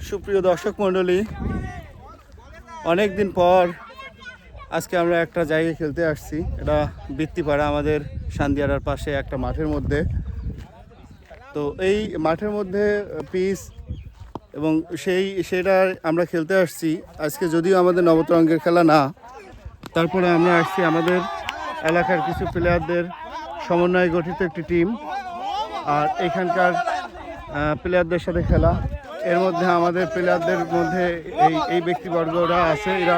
সুপ্রিয় দর্শক মণ্ডলী, অনেকদিন পর আজকে আমরা একটা জায়গায় খেলতে আসছি। এটা বৃত্তিপাড়া, আমাদের সান্দিয়ারার পাশে একটা মাঠের মধ্যে। তো এই মাঠের মধ্যে পিচ এবং সেটা আমরা খেলতে আসছি আজকে। যদিও আমাদের নবতরঙ্গের খেলা না, তারপরে আমরা আসছি আমাদের এলাকার কিছু প্লেয়ারদের সমন্বয়ে গঠিত একটি টিম, আর এখানকার প্লেয়ারদের সাথে খেলা। এর মধ্যে আমাদের প্লেয়ারদের মধ্যে এই ব্যক্তিবর্গরা আছে। এরা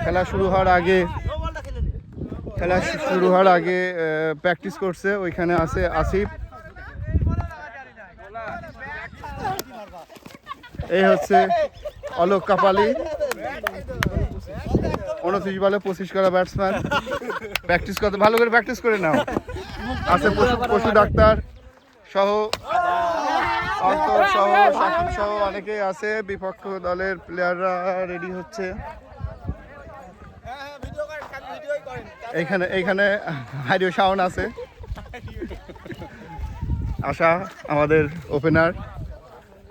খেলা শুরু হওয়ার আগে প্র্যাকটিস করছে। ওইখানে আছে আসিফ, এই হচ্ছে অলোক কাপালি, 29 বলে 25 করা ব্যাটসম্যান। প্র্যাকটিস করতে ভালো করে প্র্যাকটিস করে নাও। আছে পশু ডাক্তার সহ, অন্তর সহ, সাকিব সহ অনেকেই আছে। বিপক্ষ দলের প্লেয়াররা রেডি হচ্ছে। এইখানে হারিও শাওন আছে, আশা আমাদের ওপেনার,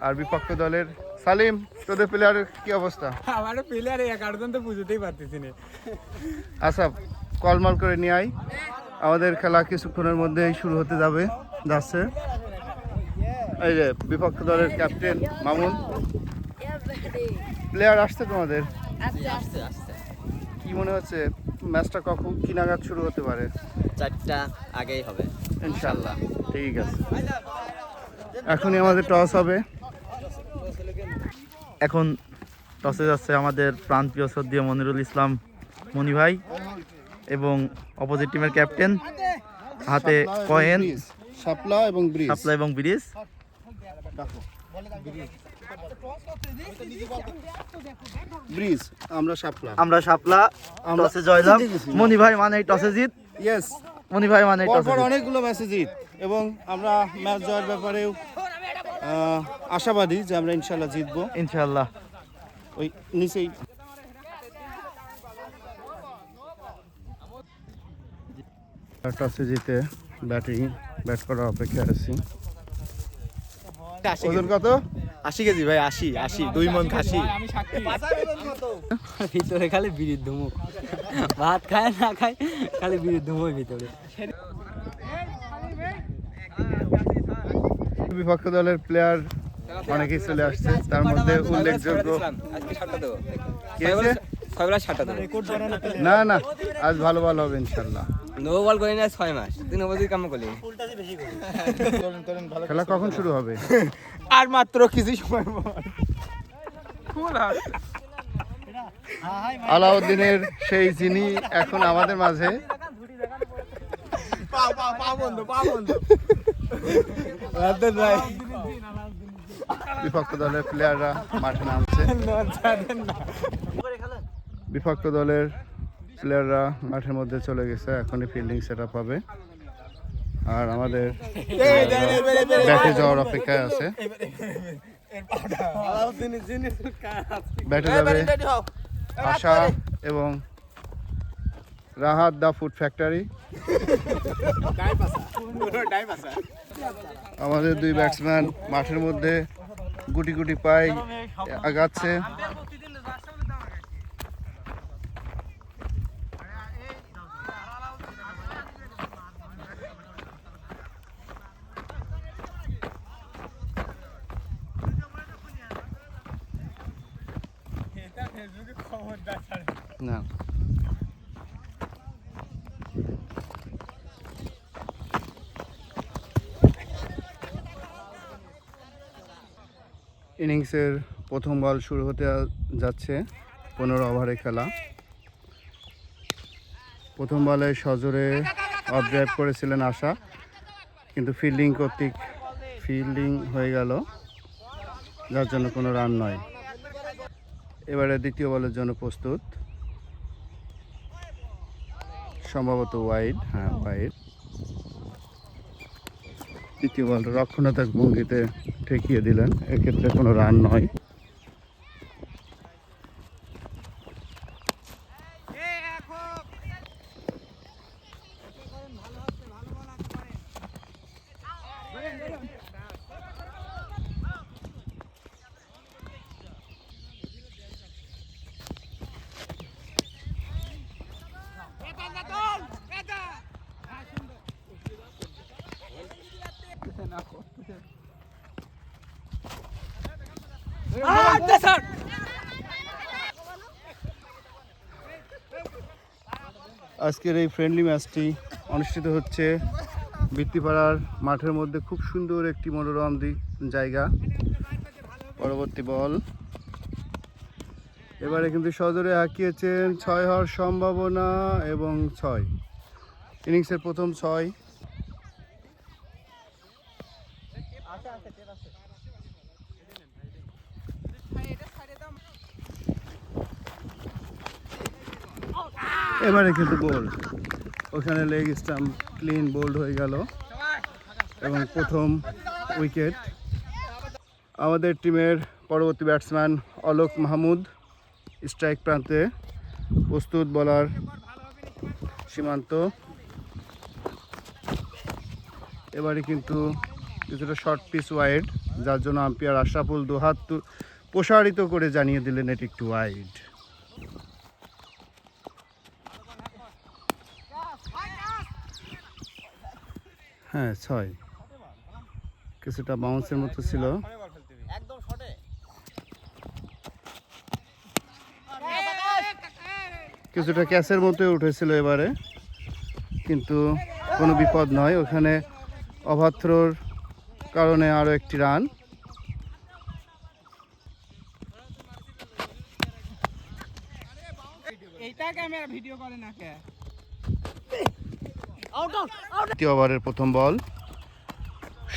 আর বিপক্ষ দলের সালিম। তোদের প্লেয়ারের কি অবস্থা? আমার প্লেয়ার একাডন তো বুঝতেই পারতেছি না। আচ্ছা, কলমাল করে নিয়ে আই। আমাদের খেলা কিছুক্ষণের মধ্যেই শুরু হতে যাচ্ছে। এই যে বিপক্ষ দলের ক্যাপ্টেন মামুন। প্লেয়ার আসছে তোমাদের? কি মনে হচ্ছে ম্যাচটা কখন কি নাগাদ শুরু হতে পারে? 4টা আগেই হবে ইনশাল্লাহ। ঠিক আছে, এখনই আমাদের টস হবে। এখন টসে যাচ্ছে আমাদের প্রাণপ্রিয় শ্রদ্ধেয় মনিরুল ইসলাম মনি ভাই এবং অপোজিট টিমের ক্যাপ্টেন। হাতে কয়েন, শাপলা এবং ব্রিজ। ব্রিজ, আমরা শাপলা। টসে জয়লাভ। মনি ভাই মানে টসে জিত। ইয়েস, মনি ভাই মানে টসে জিত। অনেকগুলো ম্যাচে জিত, এবং আমরা ম্যাচ জয়ের ব্যাপারেও আশাবাদী যে আমরা ইনশাল্লাহ জিতবো ইনশাল্লাহ। ওই নিচেই টসে জিতে ব্যাট করার অপেক্ষা আছি। ওজন কত? 80 কেজি ভাই, 80 2 মন খাসি। ভিতরে খালি বিড়ির ধুমু, ভাত খায় না খায়, খালি বিড়ির ধুমুই ভিতরে। বিপক্ষ দলের প্লেয়ার অনেকেই চলে আসছে, তার মধ্যে উল্লেখযোগ্য না আজ ভালো হবে ইনশাল্লাহ। নো বল করি না 6 মাস, 3 বছর কাম করি। খেলা কখন শুরু হবে? আর মাত্র কিছু সময় পর। আলাউদ্দিনের সেই যিনি এখন আমাদের মাঝে। বিপক্ষ দলের প্লেয়াররা মাঠে নামছে। বিপক্ষ দলের প্লেয়াররা মাঠের মধ্যে চলে গেছে, এখনই ফিল্ডিং সেট আপ হবে, আর আমাদের ব্যাটে যাওয়ার অপেক্ষায় আছে। ব্যাটে যাবে আশা এবং রাহাত, দা ফুড ফ্যাক্টরি। আমাদের দুই ব্যাটসম্যান মাঠের মধ্যে গুটি গুটি পায় আগাচ্ছে। না, ইনিংসের প্রথম বল শুরু হতে যাচ্ছে। 15 ওভারে খেলা। প্রথম বলে সজোরে অফ ড্রাইভ করেছিলেন আশা, কিন্তু ফিল্ডিং হয়ে গেল, যার জন্য কোনো রান নয়। এবারে দ্বিতীয় বলের জন্য প্রস্তুত, সম্ভবত ওয়াইড। হ্যাঁ, ওয়াইড। দ্বিতীয় বল রক্ষণাত্মক ভঙ্গিতে ঠেকিয়ে দিলেন, এক্ষেত্রে কোনো রান নয়। আজকের এই ফ্রেন্ডলি ম্যাচটি অনুষ্ঠিত হচ্ছে বৃত্তিপাড়ার মাঠের মধ্যে। খুব সুন্দর একটি মনোরম জায়গা। পরবর্তী বল এবারে কিন্তু সজোরে হাঁকিয়েছেন, 6 হওয়ার সম্ভাবনা এবং 6। ইনিংসের প্রথম 6। এবারে কিন্তু বোল্ড, ওখানে লেগ স্টাম্প ক্লিন বোল্ড হয়ে গেল এবং প্রথম উইকেট। আমাদের টিমের পরবর্তী ব্যাটসম্যান অলোক মাহমুদ স্ট্রাইক প্রান্তে প্রস্তুত। বলার সীমান্ত। এবারে কিন্তু কিছুটা শর্ট পিচ ওয়াইড, যার জন্য আম্পায়ার আশরাফুল দুহাত প্রসারিত করে জানিয়ে দিলেন এটি একটু ওয়াইড। হ্যাঁ 6, কিছুটা বাউন্সের মতো ছিল। কিছুটা ক্যাচের মতো উঠেছিল এবারে, কিন্তু কোনো বিপদ নয়। ওখানে অভাত্রর কারণে আরও একটি রান। দ্বিতীয় ওভারের প্রথম বল,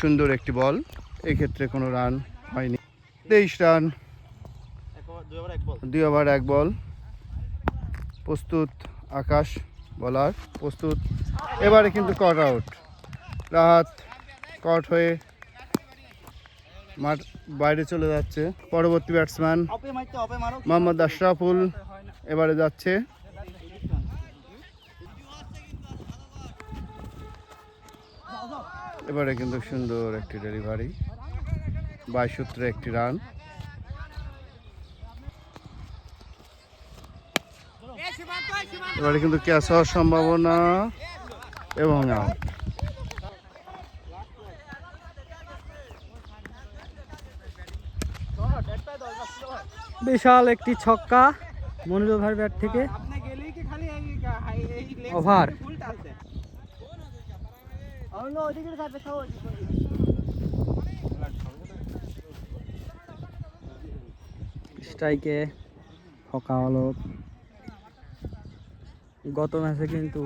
সুন্দর একটি বল। এক্ষেত্রে কোনো রান হয়নি। 23 রান, 2 ওভার 1 বল। প্রস্তুত আকাশ, বলার প্রস্তুত। এবারে কিন্তু কট আউট। রাহাত কট হয়ে মাঠ বাইরে চলে যাচ্ছে। পরবর্তী ব্যাটসম্যান মোহাম্মদ আশরাফুল এবারে যাচ্ছে। এবারে কিন্তু সুন্দর একটি ডেলিভারি, 22 সূত্রে একটি রান। এবারে কিন্তু ক্যাচ হওয়ার সম্ভাবনা এবং আউট। বিশাল একটি ছক্কা মনিরুল ভাইয়ের ব্যাট থেকে। ওভার স্ট্রাইকে হকা হলো। গত ম্যাচে কিন্তু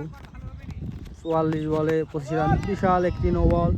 44 বলে 25 রান, বিশাল একটি নো বল।